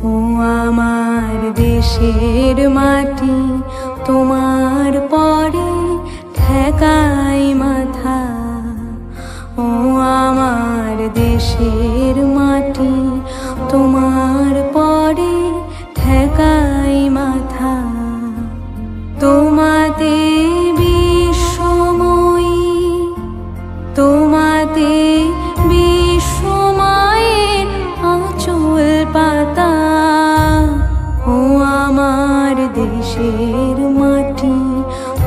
ও আমার দেশের মাটি, তোমার পরে ঠেকাই মাথা। ও আমার দেশের মাটি, তোমার পরে ঠেকাই মাথা। তোমাতে বিশ্বময়ী, তোমাতে বিশ্বমায়ের আঁচল পাতা। ও আমার দেশের মাটি,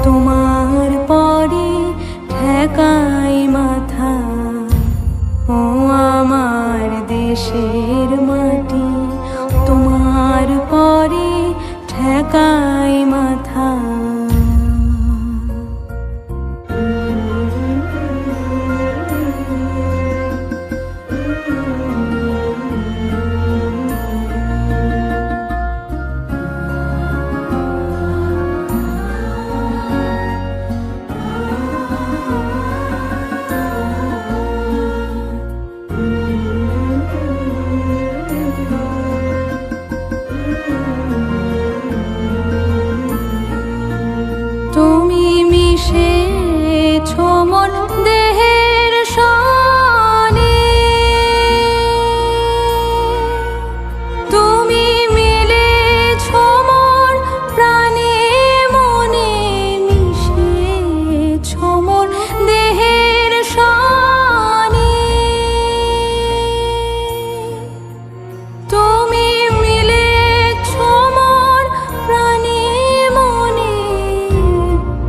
তোমার পরে ঠেকাই মাথা। ও আমার দেশের মাটি, তোমার পরে ঠেকাই মাথা। তুমি মিশেছ মোর দেহের সনে, তুমি মিলেছ মোর প্রাণে মনে, মিশেছ মোর দেহের সনে। তুমি মিলেছ মোর প্রাণে মনে,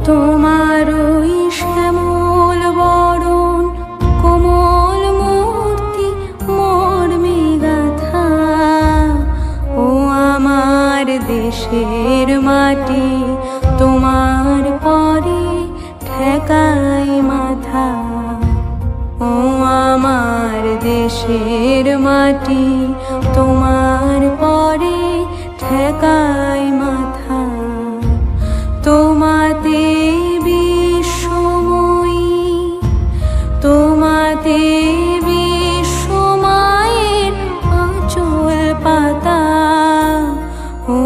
তোমার ওই শ্যামল বরণ কোমল মূর্তি মর্মে গাথা। ও আমার দেশের মাটি, তোমার পরে ঠেকাই মাথা। ও আমার দেশের মাটি, তোমার পরে ঠেকাই মাথা। তোমাতে বিশ্বময়ী, তোমাতে বিশ্বমায়ের আঁচল পাতা। ও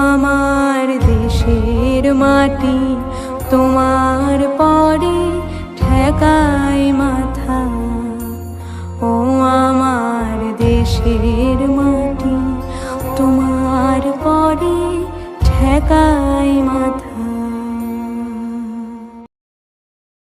আমার দেশের মাটি, তোমার পরে ঠেকাই মাথা। ও আমার দেশের মাটি, তোমার পরে ঠেকাই মাথা।